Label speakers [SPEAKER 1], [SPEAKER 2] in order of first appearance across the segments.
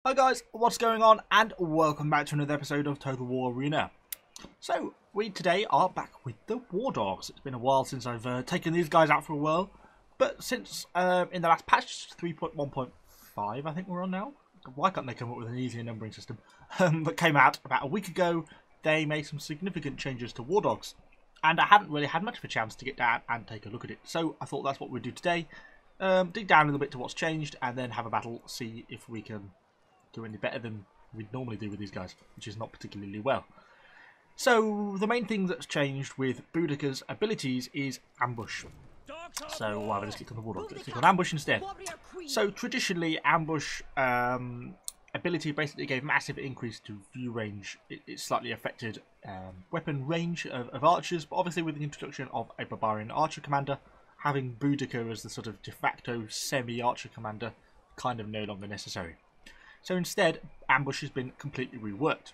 [SPEAKER 1] Hi guys, what's going on, and welcome back to another episode of Total War Arena. So, we today are back with the Wardogs. It's been a while since I've taken these guys out for a while, but since in the last patch, 3.1.5 I think we're on now. Why can't they come up with an easier numbering system? That came out about a week ago. They made some significant changes to Wardogs, and I hadn't really had much of a chance to get down and take a look at it. So I thought that's what we'd do today. Dig down a little bit to what's changed, and then have a battle, see if we can do any better than we'd normally do with these guys, which is not particularly well. So the main thing that's changed with Boudica's abilities is ambush. So why have I just clicked on the Wardogs? Let's click on ambush instead. So traditionally, ambush ability basically gave massive increase to view range. It slightly affected weapon range of archers, but obviously with the introduction of a Barbarian archer commander, having Boudica as the sort of de facto semi-archer commander kind of no longer necessary. So instead, ambush has been completely reworked.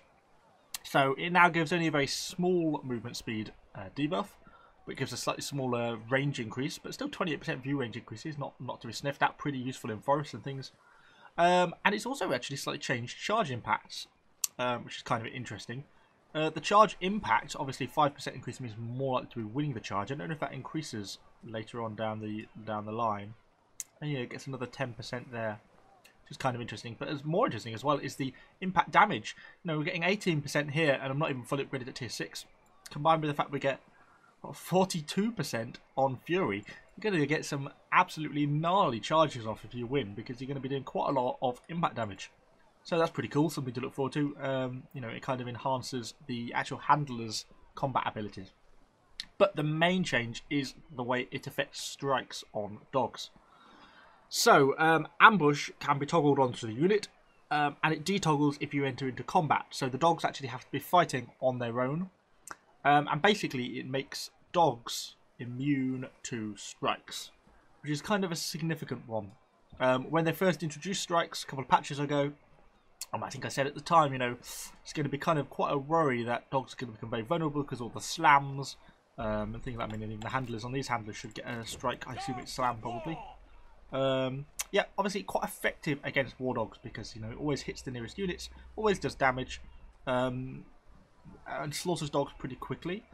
[SPEAKER 1] So it now gives only a very small movement speed debuff, but it gives a slightly smaller range increase, but still 28% view range increases, not to be sniffed at, pretty useful in forests and things. And it's also actually slightly changed charge impacts, which is kind of interesting. The charge impact, obviously 5% increase means more likely to be winning the charge. I don't know if that increases later on down the line. And yeah, it gets another 10% there, which is kind of interesting. But as more interesting as well is the impact damage. You know, we're getting 18% here, and I'm not even fully upgraded at tier 6. Combined with the fact we get 42% on Fury, you're going to get some absolutely gnarly charges off if you win, because you're going to be doing quite a lot of impact damage. So that's pretty cool, something to look forward to. You know, it kind of enhances the actual handler's combat abilities. But the main change is the way it affects strikes on dogs. So, ambush can be toggled onto the unit, and it detoggles if you enter into combat. So the dogs actually have to be fighting on their own. And basically it makes dogs immune to strikes, which is kind of a significant one. When they first introduced strikes a couple of patches ago, I think I said at the time, you know, it's going to be kind of quite a worry that dogs are going to become very vulnerable because all the slams and things like that. I mean, even the handlers on these handlers should get a strike. I assume it's slam probably. Yeah, obviously quite effective against Wardogs because, you know, it always hits the nearest units, always does damage, and slaughters dogs pretty quickly.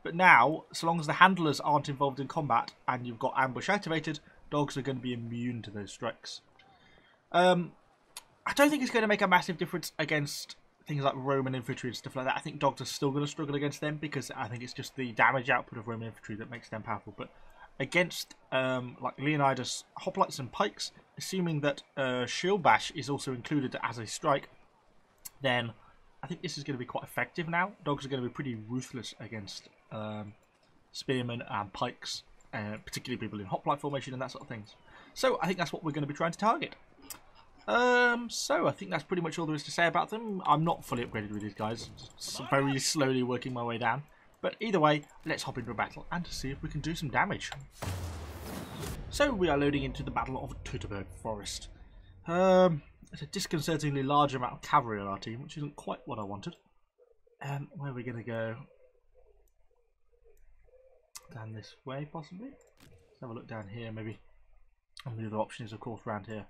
[SPEAKER 1] But now, so long as the handlers aren't involved in combat and you've got ambush activated, dogs are going to be immune to those strikes. I don't think it's going to make a massive difference against things like Roman infantry and stuff like that. I think dogs are still going to struggle against them because I think it's just the damage output of Roman infantry that makes them powerful. But against like Leonidas hoplites and pikes, assuming that shield bash is also included as a strike, then I think this is going to be quite effective now. Dogs are going to be pretty ruthless against spearmen and pikes, particularly people in hoplite formation and that sort of things. So I think that's what we're going to be trying to target. So I think that's pretty much all there is to say about them. I'm not fully upgraded with these guys, just very slowly working my way down. But either way, let's hop into a battle and see if we can do some damage. So we are loading into the Battle of Teutoburg Forest. It's a disconcertingly large amount of cavalry on our team, which isn't quite what I wanted. Where are we going to go? Down this way, possibly? Let's have a look down here, maybe. And the other option is, of course, around here.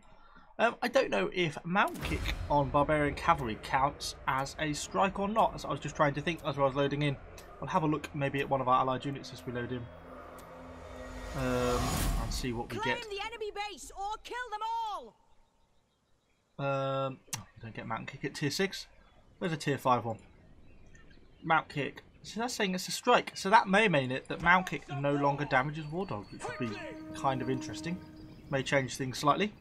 [SPEAKER 1] I don't know if Mount Kick on Barbarian Cavalry counts as a strike or not, as I was just trying to think as I was loading in. We'll have a look maybe at one of our allied units as we load in. And see what we get.
[SPEAKER 2] The enemy base or kill them all.
[SPEAKER 1] Don't get Mount Kick at tier 6. Where's a tier 5 one? Mount Kick. So that's saying it's a strike. So that may mean it that Mount Kick no longer damages Wardogs, which would be kind of interesting. May change things slightly.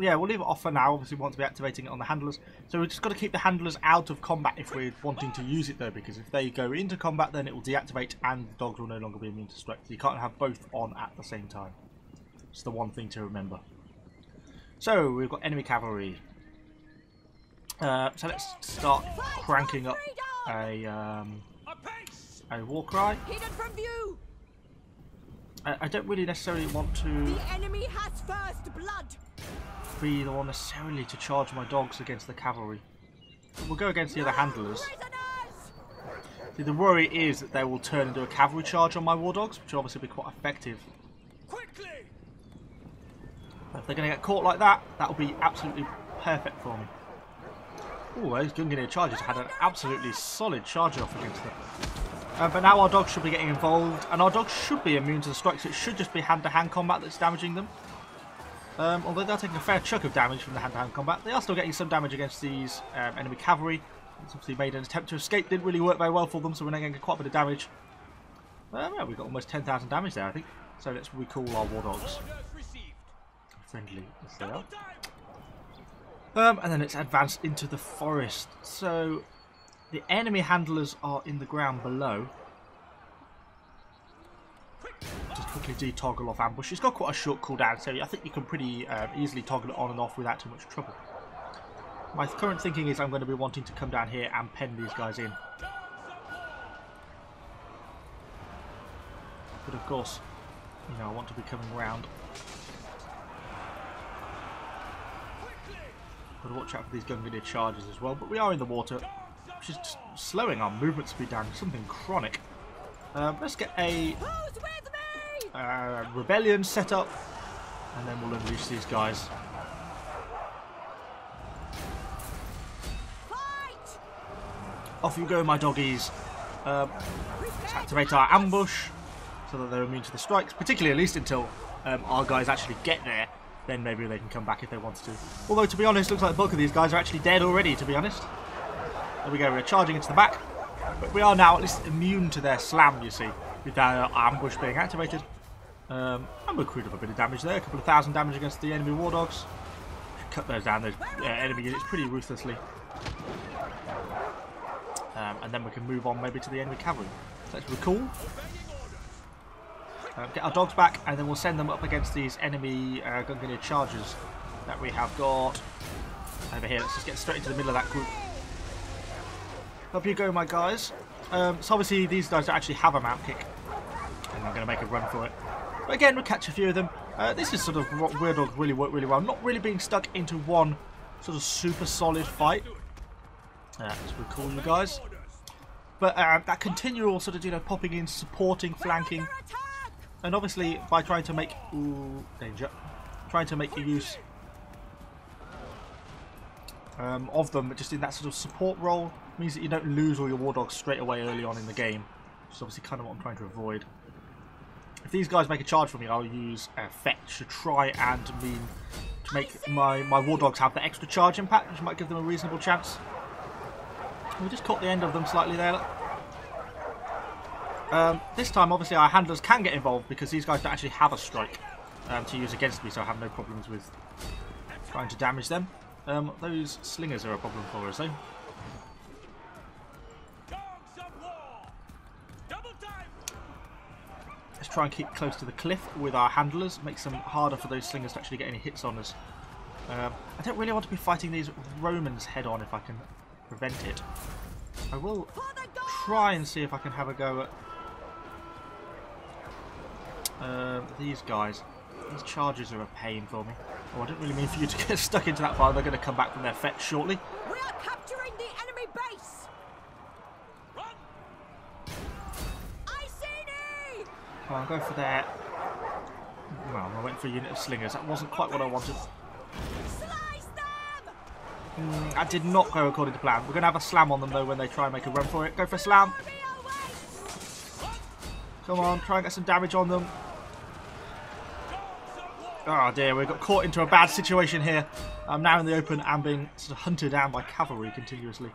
[SPEAKER 1] Yeah, we'll leave it off for now. Obviously, we want to be activating it on the handlers. So we've just got to keep the handlers out of combat if we're wanting to use it, though, because if they go into combat, then it will deactivate and the dogs will no longer be immune to strikes. You can't have both on at the same time. It's the one thing to remember. So we've got enemy cavalry. So let's start cranking up a war cry. I don't really necessarily want to
[SPEAKER 2] The enemy has first blood.
[SPEAKER 1] be the one necessarily to charge my dogs against the cavalry. We'll go against the other handlers. See, the worry is that they will turn into a cavalry charge on my Wardogs, which will obviously be quite effective.
[SPEAKER 2] Quickly.
[SPEAKER 1] If they're going to get caught like that, that'll be absolutely perfect for me. Oh, those Gungnir charges had an absolutely solid charge off against them. But now our dogs should be getting involved, and our dogs should be immune to the strikes. So it should just be hand-to-hand combat that's damaging them. Although they're taking a fair chunk of damage from the hand-to-hand combat, they are still getting some damage against these enemy cavalry. It's obviously made an attempt to escape, didn't really work very well for them, so we're now getting quite a bit of damage. Yeah, we've got almost 10,000 damage there, I think. So let's recall our Wardogs. Friendly as they are. And then let's advance into the forest. So the enemy handlers are in the ground below. Just quickly de-toggle off ambush. It's got quite a short cooldown, so I think you can pretty easily toggle it on and off without too much trouble. My current thinking is I'm going to be wanting to come down here and pen these guys in. But of course, you know, I want to be coming round. Got to watch out for these Gungnir charges as well. But we are in the water, which is just slowing our movement speed down. Something chronic. Let's get a rebellion set up, and then we'll unleash these guys.
[SPEAKER 2] Fight!
[SPEAKER 1] Off you go, my doggies. Let's activate our ambush so that they're immune to the strikes, particularly at least until our guys actually get there. Then maybe they can come back if they want to. Although, to be honest, looks like the bulk of these guys are actually dead already, to be honest. There we go, we're charging into the back. But we are now at least immune to their slam, you see, with our ambush being activated. And we accrued up a bit of damage there, a couple of thousand damage against the enemy Wardogs. Cut those down, those enemy units, pretty ruthlessly. And then we can move on maybe to the enemy cavalry. So let's recall. Get our dogs back, and then we'll send them up against these enemy Gungnir chargers that we have got over here. Let's just get straight into the middle of that group. Up you go, my guys. So obviously these guys don't actually have a mount kick, and I'm going to make a run for it. But again, we'll catch a few of them. This is sort of what Wardogs really work really well. Not really being stuck into one sort of super solid fight. Let's recall you guys. But that continual sort of, you know, popping in, supporting, flanking. And obviously, by trying to make trying to make use of them, just in that sort of support role, means that you don't lose all your Wardogs straight away early on in the game, which is obviously kind of what I'm trying to avoid. If these guys make a charge for me, I'll use fetch to try and make my Wardogs have the extra charge impact, which might give them a reasonable chance. We just caught the end of them slightly there. This time, obviously, our handlers can get involved because these guys don't actually have a strike to use against me, so I have no problems with trying to damage them. Those slingers are a problem for us, though. Let's try and keep close to the cliff with our handlers. Makes them harder for those slingers to actually get any hits on us. I don't really want to be fighting these Romans head-on if I can prevent it. I will try and see if I can have a go at these guys. These charges are a pain for me. Oh, I didn't really mean for you to get stuck into that fire. They're going to come back from their fetch shortly.
[SPEAKER 2] We are capturing the enemy base. Run! I see.
[SPEAKER 1] Well, I'll go for their... Well, I went for a unit of slingers. That wasn't quite what I wanted.
[SPEAKER 2] Slice them.
[SPEAKER 1] That did not go according to plan. We're going to have a slam on them, though, when they try and make a run for it. Go for a slam. Come on, try and get some damage on them. Oh dear, we got caught into a bad situation here. I'm now in the open and being sort of hunted down by cavalry continuously.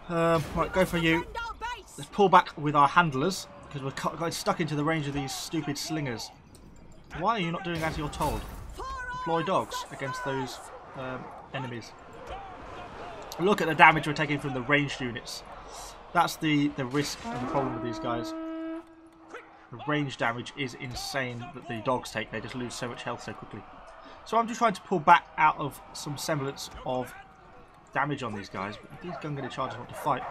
[SPEAKER 1] Right, go for you. Let's pull back with our handlers, because we're got stuck into the range of these stupid slingers. Why are you not doing as you're told? Deploy dogs against those enemies. Look at the damage we're taking from the ranged units. That's the risk and the problem with these guys. The range damage is insane that the dogs take. They just lose so much health so quickly. So I'm just trying to pull back out of some semblance of damage on these guys. But if these Gungnir chargers want to fight,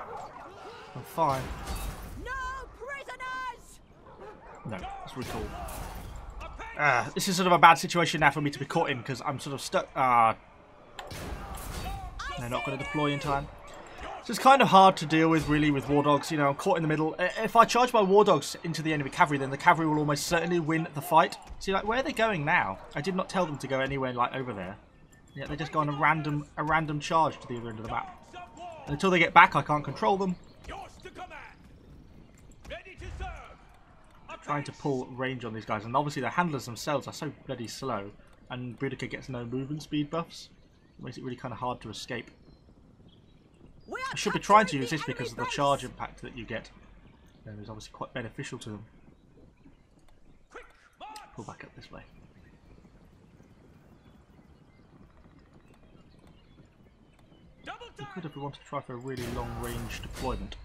[SPEAKER 1] I'm fine.
[SPEAKER 2] No prisoners.
[SPEAKER 1] No, let's recall. This is sort of a bad situation now for me to be caught in because I'm sort of stuck. They're not going to deploy in time. So it's kind of hard to deal with, really, with Wardogs. You know, I'm caught in the middle. If I charge my Wardogs into the enemy cavalry, then the cavalry will almost certainly win the fight. See, like, where are they going now? I did not tell them to go anywhere, like, over there. Yeah, they just go on a random charge to the other end of the map. And until they get back, I can't control them. Trying to pull range on these guys, and obviously the handlers themselves are so bloody slow, and Boudica gets no movement speed buffs. It makes it really kind of hard to escape. I should be trying to use this because of the charge impact that you get. It's obviously quite beneficial to them. Pull back up this way. We could, if we wanted to try for a really long range deployment,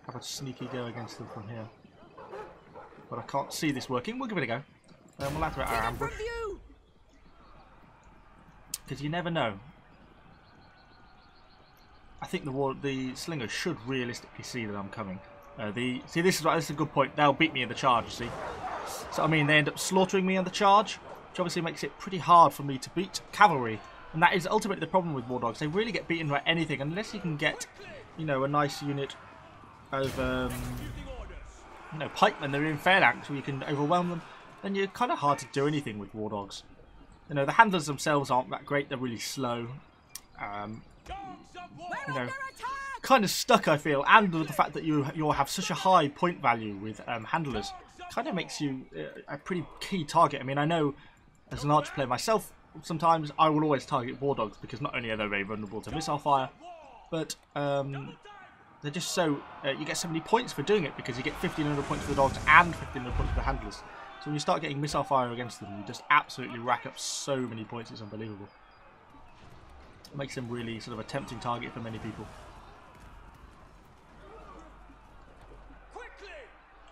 [SPEAKER 1] have a sneaky go against them from here. But I can't see this working. We'll give it a go. We'll activate our ambush. Because you never know. I think the slingers should realistically see that I'm coming. See, this is a good point. They'll beat me in the charge, you see. So, I mean, they end up slaughtering me on the charge, which obviously makes it pretty hard for me to beat cavalry. And that is ultimately the problem with Wardogs. They really get beaten by anything, unless you can get, you know, a nice unit of, you know, pikemen that are in phalanx where you can overwhelm them. Then you're kind of hard to do anything with Wardogs. You know, the handlers themselves aren't that great. They're really slow. You know, kind of stuck, I feel, and the fact that you'll have such a high point value with handlers kind of makes you a pretty key target. I mean, I know as an archer player myself, sometimes I will always target Wardogs because not only are they very vulnerable to missile fire, but they're just so you get so many points for doing it because you get 1500 points for the dogs and 1500 points for the handlers. So when you start getting missile fire against them, you just absolutely rack up so many points. It's unbelievable. It makes them really sort of a tempting target for many people.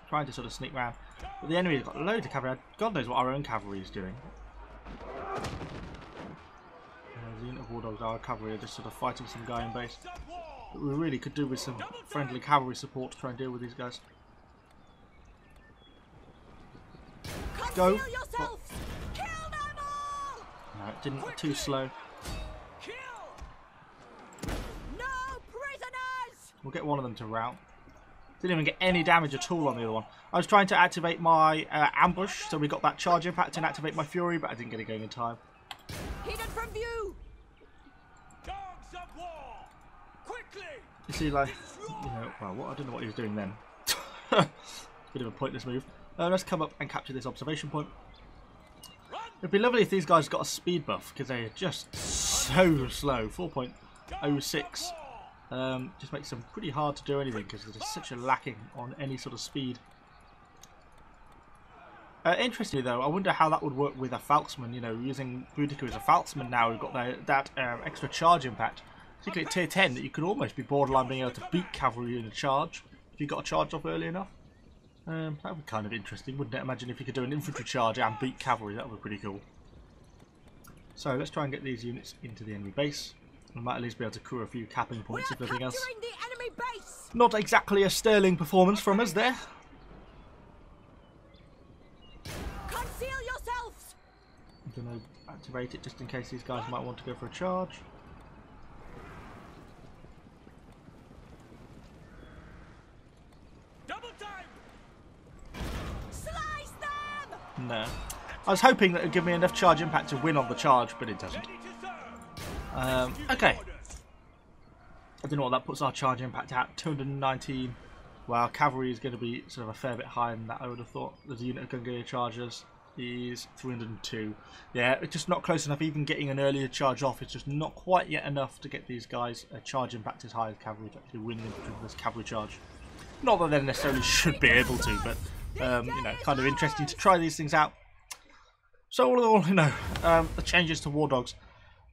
[SPEAKER 1] Trying to sort of sneak around. But the enemy's got loads of cavalry. God knows what our own cavalry is doing. The unit of Wardogs, our cavalry, are just sort of fighting some guy in base. But we really could do with some friendly cavalry support to try and deal with these guys. Go! Oh. No, it didn't. Too slow. We'll get one of them to rout. Didn't even get any damage at all on the other one. I was trying to activate my ambush, so we got that charge impact and activate my fury, but I didn't get it going in time.
[SPEAKER 2] Hidden from view.
[SPEAKER 1] You see, like, you know, well, I don't know what he was doing then. Bit of a pointless move. Let's come up and capture this observation point. It'd be lovely if these guys got a speed buff, because they are just so slow. 4.06. Just makes them pretty hard to do anything because there's such a lacking on any sort of speed. Interestingly though, I wonder how that would work with a Falksman. You know, using Boudica as a Falksman now, we've got that extra charge impact, particularly at tier 10, that you could almost be borderline being able to beat cavalry in a charge if you got a charge off early enough. That would be kind of interesting, wouldn't it? Imagine if you could do an infantry charge and beat cavalry. That would be pretty cool. So let's try and get these units into the enemy base. We might at least be able to crew a few capping points if nothing else. Not exactly a sterling performance from us there.
[SPEAKER 2] Conceal yourselves.
[SPEAKER 1] I'm going to activate it just in case these guys might want to go for a charge.
[SPEAKER 2] Double time. Slice them.
[SPEAKER 1] No. I was hoping that it would give me enough charge impact to win on the charge, but it doesn't. Okay. I don't know what that puts our charge impact at. 219. Well, cavalry is going to be sort of a fair bit higher than that, I would have thought. There's a unit of Gungalia chargers is 302. Yeah, it's just not close enough. Even getting an earlier charge off is just not quite yet enough to get these guys a charge impact as high as cavalry to actually win this cavalry charge. Not that they necessarily should be able to, but you know, kind of interesting to try these things out. So all in all, you know, the changes to Wardogs,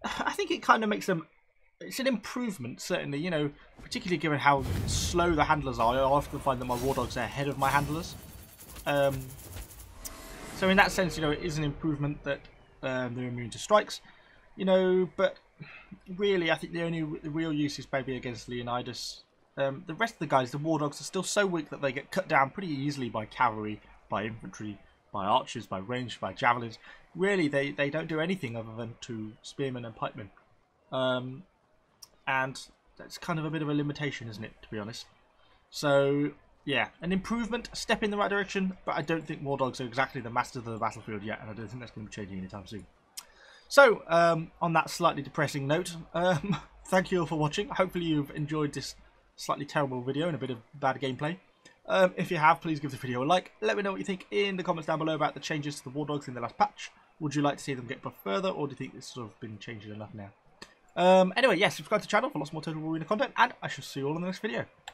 [SPEAKER 1] I think it kind of makes them, it's an improvement, certainly, you know, particularly given how slow the handlers are. I often find that my Wardogs are ahead of my handlers. So in that sense, you know, it is an improvement that they're immune to strikes, you know, but really I think the real use is maybe against Leonidas. The rest of the guys, the Wardogs, are still so weak that they get cut down pretty easily by cavalry, by infantry, by archers, by range, by javelins. Really, they don't do anything other than to spearmen and pikemen. And that's kind of a bit of a limitation, isn't it, to be honest? So, yeah, an improvement, a step in the right direction, but I don't think Wardogs are exactly the masters of the battlefield yet, and I don't think that's going to be changing anytime soon. So, on that slightly depressing note, thank you all for watching. Hopefully you've enjoyed this slightly terrible video and a bit of bad gameplay. If you have, please give the video a like. Let me know what you think in the comments down below about the changes to the Wardogs in the last patch. Would you like to see them get buffed further, or do you think it's sort of been changed enough now? Anyway, yes, subscribe to the channel for lots more Total War Arena content, and I shall see you all in the next video.